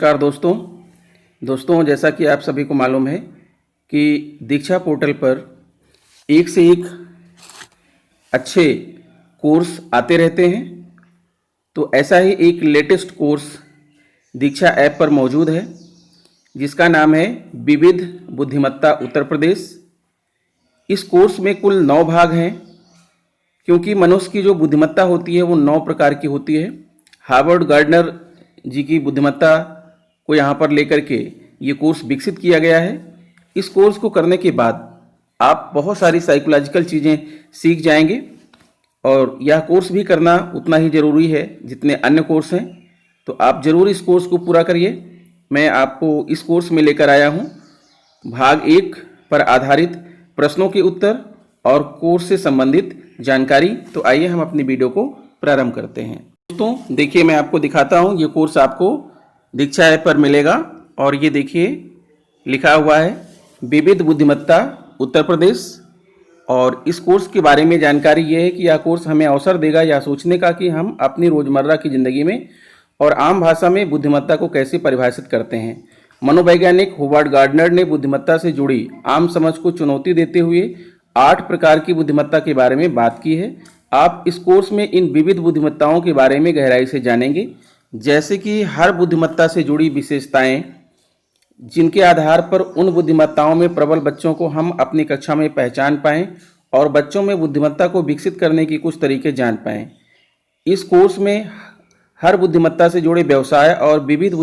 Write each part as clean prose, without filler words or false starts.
नमस्कार दोस्तों जैसा कि आप सभी को मालूम है कि दीक्षा पोर्टल पर एक से एक अच्छे कोर्स आते रहते हैं। तो ऐसा ही एक लेटेस्ट कोर्स दीक्षा ऐप पर मौजूद है जिसका नाम है विविध बुद्धिमत्ता उत्तर प्रदेश। इस कोर्स में कुल 9 भाग हैं, क्योंकि मनुष्य की जो बुद्धिमत्ता होती है वो 9 प्रकार की होती है। हार्वर्ड गार्डनर जी की बुद्धिमत्ता को यहाँ पर लेकर के ये कोर्स विकसित किया गया है। इस कोर्स को करने के बाद आप बहुत सारी साइकोलॉजिकल चीज़ें सीख जाएंगे और यह कोर्स भी करना उतना ही ज़रूरी है जितने अन्य कोर्स हैं। तो आप ज़रूर इस कोर्स को पूरा करिए। मैं आपको इस कोर्स में लेकर आया हूँ भाग 1 पर आधारित प्रश्नों के उत्तर और कोर्स से संबंधित जानकारी। तो आइए हम अपनी वीडियो को प्रारंभ करते हैं। दोस्तों देखिए, मैं आपको दिखाता हूँ। ये कोर्स आपको दीक्षा ऐप पर मिलेगा और ये देखिए लिखा हुआ है विविध बुद्धिमत्ता उत्तर प्रदेश। और इस कोर्स के बारे में जानकारी ये है कि यह कोर्स हमें अवसर देगा यह सोचने का कि हम अपनी रोज़मर्रा की ज़िंदगी में और आम भाषा में बुद्धिमत्ता को कैसे परिभाषित करते हैं। मनोवैज्ञानिक हॉवर्ड गार्डनर ने बुद्धिमत्ता से जुड़ी आम समझ को चुनौती देते हुए 8 प्रकार की बुद्धिमत्ता के बारे में बात की है। आप इस कोर्स में इन विविध बुद्धिमत्ताओं के बारे में गहराई से जानेंगे, जैसे कि हर बुद्धिमत्ता से जुड़ी विशेषताएं, जिनके आधार पर उन बुद्धिमत्ताओं में प्रबल बच्चों को हम अपनी कक्षा में पहचान पाएं और बच्चों में बुद्धिमत्ता को विकसित करने की कुछ तरीके जान पाएं। इस कोर्स में हर बुद्धिमत्ता से जुड़े व्यवसाय और विविध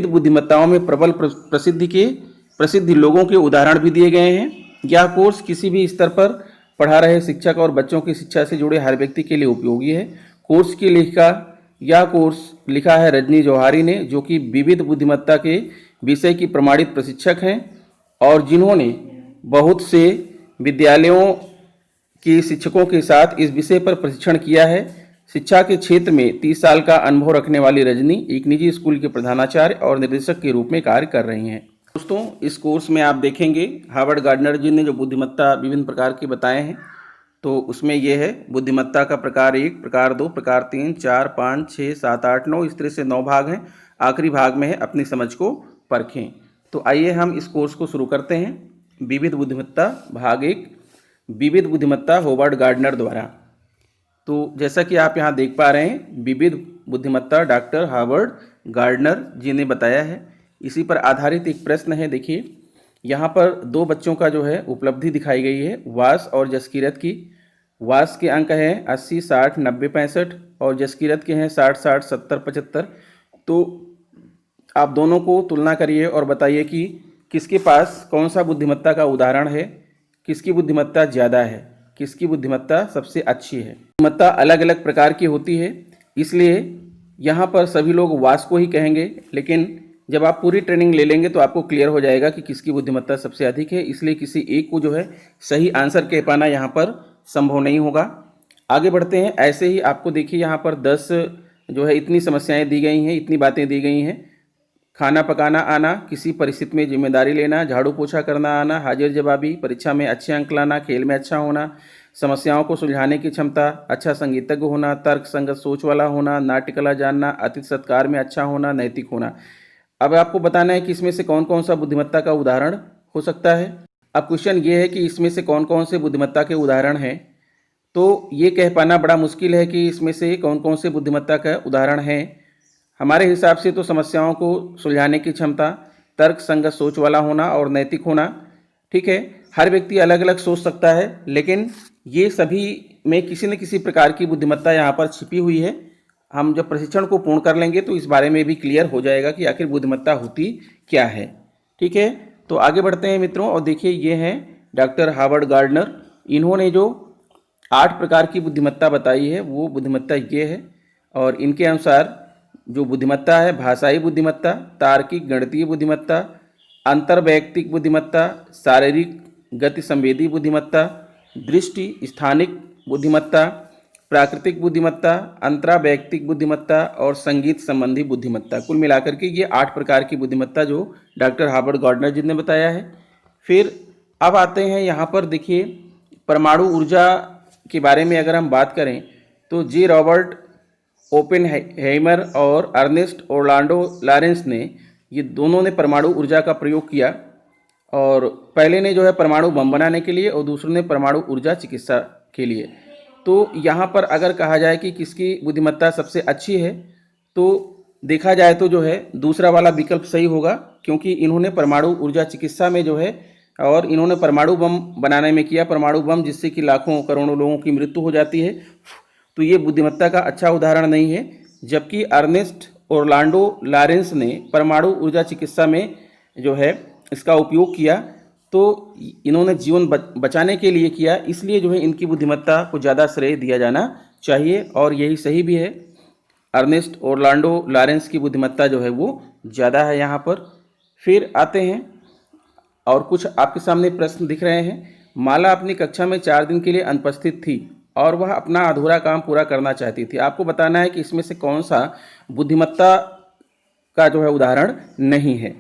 बुद्धिमत्ताओं में प्रबल प्रसिद्ध लोगों के उदाहरण भी दिए गए हैं। यह कोर्स किसी भी स्तर पर पढ़ा रहे शिक्षक और बच्चों की शिक्षा से जुड़े हर व्यक्ति के लिए उपयोगी है। कोर्स लिखा है रजनी जौहरी ने, जो कि विविध बुद्धिमत्ता के विषय की प्रमाणित प्रशिक्षक हैं और जिन्होंने बहुत से विद्यालयों के शिक्षकों के साथ इस विषय पर प्रशिक्षण किया है। शिक्षा के क्षेत्र में 30 साल का अनुभव रखने वाली रजनी एक निजी स्कूल के प्रधानाचार्य और निर्देशक के रूप में कार्य कर रही हैं। दोस्तों इस कोर्स में आप देखेंगे हार्वर्ड गार्डनर जी ने जो बुद्धिमत्ता विभिन्न प्रकार के बताए हैं, तो उसमें यह है बुद्धिमत्ता का प्रकार 1, प्रकार 2, प्रकार 3, 4, 5, 6, 7, 8, 9, इस तरह से 9 भाग हैं। आखिरी भाग में है अपनी समझ को परखें। तो आइए हम इस कोर्स को शुरू करते हैं। विविध बुद्धिमत्ता भाग 1, विविध बुद्धिमत्ता हॉवर्ड गार्डनर द्वारा। तो जैसा कि आप यहाँ देख पा रहे हैं, विविध बुद्धिमत्ता डॉक्टर हार्वर्ड गार्डनर जी ने बताया है। इसी पर आधारित एक प्रश्न है। देखिए यहाँ पर 2 बच्चों का जो है उपलब्धि दिखाई गई है, वास और जसकीरत की। वास के अंक हैं 80, 60, 90, 65 और जसकीरत के हैं 60, 60, 70, 75। तो आप दोनों को तुलना करिए और बताइए कि किसके पास कौन सा बुद्धिमत्ता का उदाहरण है, किसकी बुद्धिमत्ता ज़्यादा है, किसकी बुद्धिमत्ता सबसे अच्छी है। बुद्धिमत्ता अलग अलग प्रकार की होती है, इसलिए यहाँ पर सभी लोग वास को ही कहेंगे, लेकिन जब आप पूरी ट्रेनिंग ले लेंगे तो आपको क्लियर हो जाएगा कि किसकी बुद्धिमत्ता सबसे अधिक है। इसलिए किसी एक को जो है सही आंसर कह पाना यहाँ पर संभव नहीं होगा। आगे बढ़ते हैं। ऐसे ही आपको देखिए यहाँ पर 10 जो है इतनी समस्याएं दी गई हैं, इतनी बातें दी गई हैं। खाना पकाना आना, किसी परिस्थिति में जिम्मेदारी लेना, झाड़ू पोछा करना आना, हाजिर जवाबी, परीक्षा में अच्छे अंक लाना, खेल में अच्छा होना, समस्याओं को सुलझाने की क्षमता, अच्छा संगीतज्ञ होना, तर्क संगत सोच वाला होना, नाट्यकला जानना, अतिथि सत्कार में अच्छा होना, नैतिक होना। अब आपको बताना है कि इसमें से कौन कौन सा बुद्धिमत्ता का उदाहरण हो सकता है। अब क्वेश्चन ये है कि इसमें से कौन कौन से बुद्धिमत्ता के उदाहरण हैं। तो ये कह पाना बड़ा मुश्किल है कि इसमें से कौन कौन से बुद्धिमत्ता का उदाहरण है। हमारे हिसाब से तो समस्याओं को सुलझाने की क्षमता, तर्क संगत सोच वाला होना और नैतिक होना। ठीक है, हर व्यक्ति अलग अलग सोच सकता है, लेकिन ये सभी में किसी न किसी प्रकार की बुद्धिमत्ता यहाँ पर छिपी हुई है। हम जब प्रशिक्षण को पूर्ण कर लेंगे तो इस बारे में भी क्लियर हो जाएगा कि आखिर बुद्धिमत्ता होती क्या है। ठीक है, तो आगे बढ़ते हैं मित्रों। और देखिए ये हैं डॉक्टर हार्वर्ड गार्डनर। इन्होंने जो 8 प्रकार की बुद्धिमत्ता बताई है वो बुद्धिमत्ता ये है, और इनके अनुसार जो बुद्धिमत्ता है भाषाई बुद्धिमत्ता, तार्किक गणितीय बुद्धिमत्ता, अंतर्वैयक्तिक बुद्धिमत्ता, शारीरिक गति संवेदी बुद्धिमत्ता, दृष्टि स्थानिक बुद्धिमत्ता, प्राकृतिक बुद्धिमत्ता, अंतरावैयक्तिक बुद्धिमत्ता और संगीत संबंधी बुद्धिमत्ता। कुल मिलाकर के ये 8 प्रकार की बुद्धिमत्ता जो डॉक्टर हार्वर्ड गार्डनर जी ने बताया है। फिर अब आते हैं यहाँ पर देखिए परमाणु ऊर्जा के बारे में अगर हम बात करें तो जे रॉबर्ट ओपेनहाइमर और अर्नेस्ट ओरलैंडो लॉरेंस ने, ये दोनों ने परमाणु ऊर्जा का प्रयोग किया। और पहले ने जो है परमाणु बम बनाने के लिए और दूसरे ने परमाणु ऊर्जा चिकित्सा के लिए। तो यहाँ पर अगर कहा जाए कि किसकी बुद्धिमत्ता सबसे अच्छी है, तो देखा जाए तो जो है दूसरा वाला विकल्प सही होगा, क्योंकि इन्होंने परमाणु ऊर्जा चिकित्सा में जो है और इन्होंने परमाणु बम बनाने में किया, परमाणु बम जिससे कि लाखों करोड़ों लोगों की मृत्यु हो जाती है। तो ये बुद्धिमत्ता का अच्छा उदाहरण नहीं है। जबकि अर्नेस्ट ओरलैंडो लॉरेंस ने परमाणु ऊर्जा चिकित्सा में जो है इसका उपयोग किया, तो इन्होंने जीवन बचाने के लिए किया, इसलिए जो है इनकी बुद्धिमत्ता को ज़्यादा श्रेय दिया जाना चाहिए और यही सही भी है। अर्नेस्ट ओरलैंडो लॉरेंस की बुद्धिमत्ता जो है वो ज़्यादा है यहाँ पर। फिर आते हैं और कुछ आपके सामने प्रश्न दिख रहे हैं। माला अपनी कक्षा में 4 दिन के लिए अनुपस्थित थी और वह अपना अधूरा काम पूरा करना चाहती थी। आपको बताना है कि इसमें से कौन सा बुद्धिमत्ता का जो है उदाहरण नहीं है।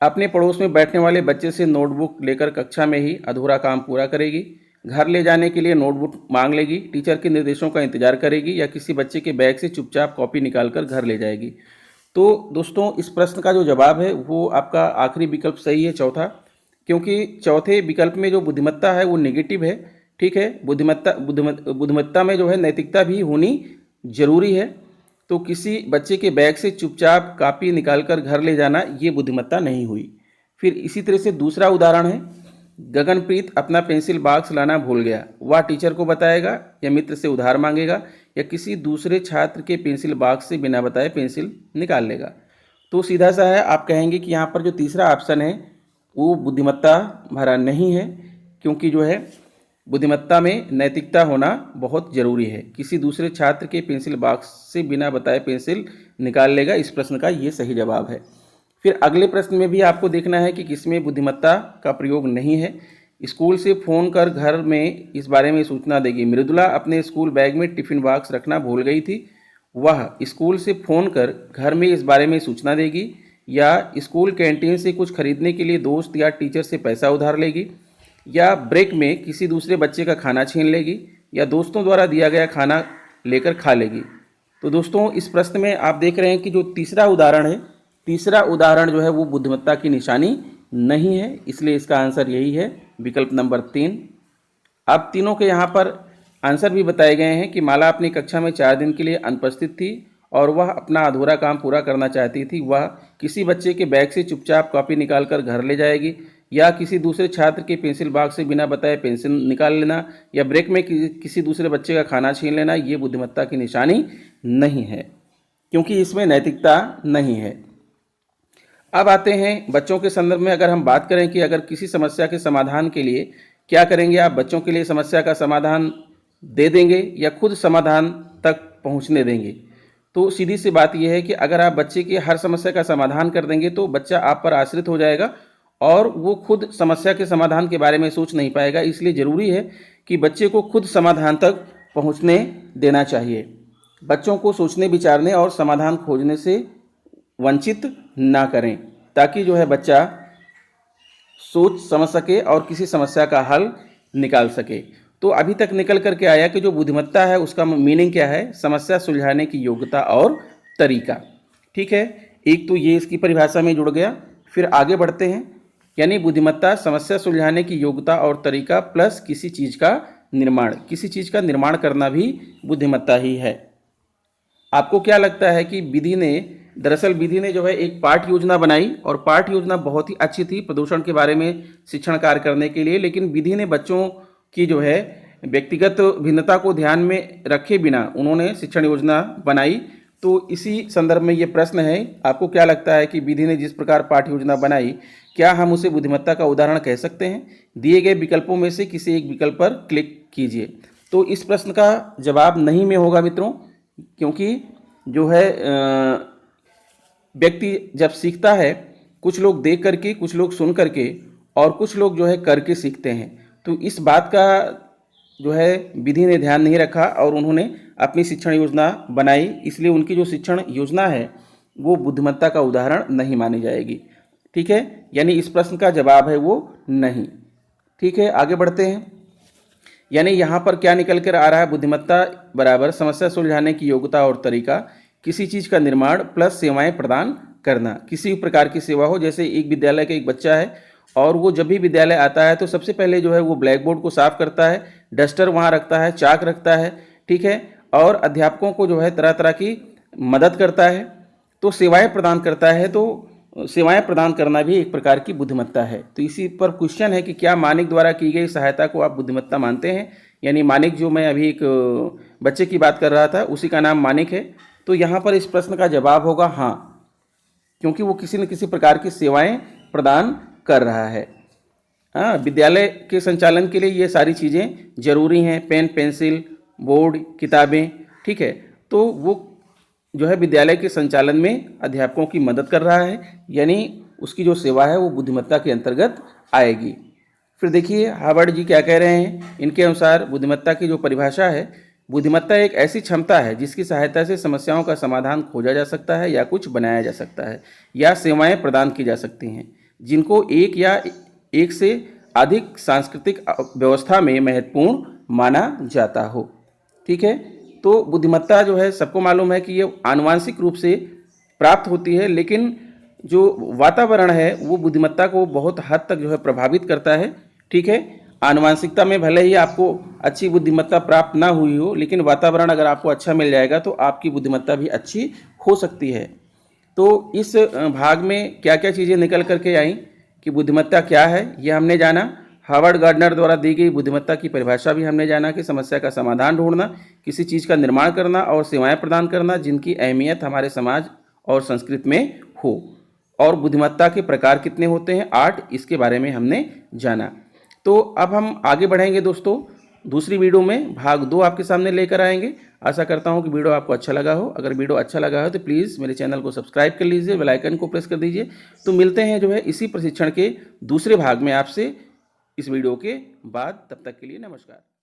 अपने पड़ोस में बैठने वाले बच्चे से नोटबुक लेकर कक्षा में ही अधूरा काम पूरा करेगी, घर ले जाने के लिए नोटबुक मांग लेगी, टीचर के निर्देशों का इंतजार करेगी या किसी बच्चे के बैग से चुपचाप कॉपी निकालकर घर ले जाएगी। तो दोस्तों इस प्रश्न का जो जवाब है वो आपका आखिरी विकल्प सही है, चौथा, क्योंकि चौथे विकल्प में जो बुद्धिमत्ता है वो नेगेटिव है। ठीक है, बुद्धिमत्ता में जो है नैतिकता भी होनी जरूरी है। तो किसी बच्चे के बैग से चुपचाप कॉपी निकालकर घर ले जाना ये बुद्धिमत्ता नहीं हुई। फिर इसी तरह से दूसरा उदाहरण है, गगनप्रीत अपना पेंसिल बॉक्स लाना भूल गया। वह टीचर को बताएगा या मित्र से उधार मांगेगा या किसी दूसरे छात्र के पेंसिल बॉक्स से बिना बताए पेंसिल निकाल लेगा। तो सीधा सा है, आप कहेंगे कि यहाँ पर जो तीसरा ऑप्शन है वो बुद्धिमत्ता भरा नहीं है, क्योंकि जो है बुद्धिमत्ता में नैतिकता होना बहुत ज़रूरी है। किसी दूसरे छात्र के पेंसिल बॉक्स से बिना बताए पेंसिल निकाल लेगा, इस प्रश्न का ये सही जवाब है। फिर अगले प्रश्न में भी आपको देखना है कि किसमें बुद्धिमत्ता का प्रयोग नहीं है। स्कूल से फ़ोन कर घर में इस बारे में सूचना देगी। मृदुला अपने स्कूल बैग में टिफ़िन बॉक्स रखना भूल गई थी। वह स्कूल से फ़ोन कर घर में इस बारे में सूचना देगी या स्कूल कैंटीन से कुछ खरीदने के लिए दोस्त या टीचर से पैसा उधार लेगी या ब्रेक में किसी दूसरे बच्चे का खाना छीन लेगी या दोस्तों द्वारा दिया गया खाना लेकर खा लेगी। तो दोस्तों इस प्रश्न में आप देख रहे हैं कि जो तीसरा उदाहरण है, तीसरा उदाहरण जो है वो बुद्धिमत्ता की निशानी नहीं है, इसलिए इसका आंसर यही है, विकल्प नंबर 3। अब तीनों के यहाँ पर आंसर भी बताए गए हैं कि माला अपनी कक्षा में 4 दिन के लिए अनुपस्थित थी और वह अपना अधूरा काम पूरा करना चाहती थी। वह किसी बच्चे के बैग से चुपचाप कॉपी निकालकर घर ले जाएगी या किसी दूसरे छात्र के पेंसिल बॉक्स से बिना बताए पेंसिल निकाल लेना या ब्रेक में किसी दूसरे बच्चे का खाना छीन लेना, ये बुद्धिमत्ता की निशानी नहीं है, क्योंकि इसमें नैतिकता नहीं है। अब आते हैं बच्चों के संदर्भ में, अगर हम बात करें कि अगर किसी समस्या के समाधान के लिए क्या करेंगे आप, बच्चों के लिए समस्या का समाधान दे देंगे या खुद समाधान तक पहुंचने देंगे। तो सीधी सी बात यह है कि अगर आप बच्चे की हर समस्या का समाधान कर देंगे तो बच्चा आप पर आश्रित हो जाएगा और वो खुद समस्या के समाधान के बारे में सोच नहीं पाएगा। इसलिए ज़रूरी है कि बच्चे को खुद समाधान तक पहुंचने देना चाहिए। बच्चों को सोचने विचारने और समाधान खोजने से वंचित ना करें, ताकि जो है बच्चा सोच समझ सके और किसी समस्या का हल निकाल सके। तो अभी तक निकल करके आया कि जो बुद्धिमत्ता है उसका मीनिंग क्या है, समस्या सुलझाने की योग्यता और तरीका। ठीक है, एक तो ये इसकी परिभाषा में जुड़ गया। फिर आगे बढ़ते हैं, यानी बुद्धिमत्ता समस्या सुलझाने की योग्यता और तरीका प्लस किसी चीज़ का निर्माण, किसी चीज़ का निर्माण करना भी बुद्धिमत्ता ही है। आपको क्या लगता है कि दरअसल विधि ने जो है एक पाठ योजना बनाई और पाठ योजना बहुत ही अच्छी थी प्रदूषण के बारे में शिक्षण कार्य करने के लिए, लेकिन विधि ने बच्चों की जो है व्यक्तिगत भिन्नता को ध्यान में रखे बिना उन्होंने शिक्षण योजना बनाई। तो इसी संदर्भ में ये प्रश्न है, आपको क्या लगता है कि विधि ने जिस प्रकार पाठ योजना बनाई, क्या हम उसे बुद्धिमत्ता का उदाहरण कह सकते हैं? दिए गए विकल्पों में से किसी एक विकल्प पर क्लिक कीजिए। तो इस प्रश्न का जवाब नहीं में होगा मित्रों, क्योंकि जो है व्यक्ति जब सीखता है, कुछ लोग देख करके, कुछ लोग सुन करके और कुछ लोग जो है करके सीखते हैं। तो इस बात का जो है विधि ने ध्यान नहीं रखा और उन्होंने अपनी शिक्षण योजना बनाई, इसलिए उनकी जो शिक्षण योजना है वो बुद्धिमत्ता का उदाहरण नहीं मानी जाएगी। ठीक है, यानी इस प्रश्न का जवाब है वो नहीं। ठीक है, आगे बढ़ते हैं। यानी यहाँ पर क्या निकल कर आ रहा है, बुद्धिमत्ता बराबर समस्या सुलझाने की योग्यता और तरीका, किसी चीज़ का निर्माण प्लस सेवाएं प्रदान करना। किसी भी प्रकार की सेवा हो, जैसे एक विद्यालय का एक बच्चा है और वो जब भी विद्यालय आता है तो सबसे पहले जो है वो ब्लैक बोर्ड को साफ करता है, डस्टर वहाँ रखता है, चाक रखता है, ठीक है, और अध्यापकों को जो है तरह तरह की मदद करता है, तो सेवाएं प्रदान करता है। तो सेवाएं प्रदान करना भी एक प्रकार की बुद्धिमत्ता है। तो इसी पर क्वेश्चन है कि क्या मानिक द्वारा की गई सहायता को आप बुद्धिमत्ता मानते हैं? यानी मानिक, जो मैं अभी एक बच्चे की बात कर रहा था, उसी का नाम मानिक है। तो यहाँ पर इस प्रश्न का जवाब होगा हाँ, क्योंकि वो किसी न किसी प्रकार की सेवाएं प्रदान कर रहा है। हाँ, विद्यालय के संचालन के लिए ये सारी चीज़ें जरूरी हैं, पेन, पेंसिल, बोर्ड, किताबें, ठीक है। तो वो जो है विद्यालय के संचालन में अध्यापकों की मदद कर रहा है, यानी उसकी जो सेवा है वो बुद्धिमत्ता के अंतर्गत आएगी। फिर देखिए हार्वर्ड जी क्या कह रहे हैं। इनके अनुसार बुद्धिमत्ता की जो परिभाषा है, बुद्धिमत्ता एक ऐसी क्षमता है जिसकी सहायता से समस्याओं का समाधान खोजा जा सकता है या कुछ बनाया जा सकता है या सेवाएं प्रदान की जा सकती हैं जिनको एक या एक से अधिक सांस्कृतिक व्यवस्था में महत्वपूर्ण माना जाता हो, ठीक है। तो बुद्धिमत्ता जो है सबको मालूम है कि ये आनुवांशिक रूप से प्राप्त होती है, लेकिन जो वातावरण है वो बुद्धिमत्ता को बहुत हद तक जो है प्रभावित करता है, ठीक है। आनुवांशिकता में भले ही आपको अच्छी बुद्धिमत्ता प्राप्त ना हुई हो, लेकिन वातावरण अगर आपको अच्छा मिल जाएगा तो आपकी बुद्धिमत्ता भी अच्छी हो सकती है। तो इस भाग में क्या क्या चीज़ें निकल करके आई कि बुद्धिमत्ता क्या है ये हमने जाना। हार्वर्ड गार्डनर द्वारा दी गई बुद्धिमत्ता की परिभाषा भी हमने जाना कि समस्या का समाधान ढूंढना, किसी चीज़ का निर्माण करना और सेवाएं प्रदान करना जिनकी अहमियत हमारे समाज और संस्कृति में हो। और बुद्धिमत्ता के प्रकार कितने होते हैं, 8, इसके बारे में हमने जाना। तो अब हम आगे बढ़ेंगे दोस्तों, दूसरी वीडियो में भाग 2 आपके सामने लेकर आएंगे। आशा करता हूं कि वीडियो आपको अच्छा लगा हो। अगर वीडियो अच्छा लगा हो तो प्लीज़ मेरे चैनल को सब्सक्राइब कर लीजिए, बेल आइकन को प्रेस कर दीजिए। तो मिलते हैं जो है इसी प्रशिक्षण के दूसरे भाग में आपसे इस वीडियो के बाद। तब तक के लिए नमस्कार।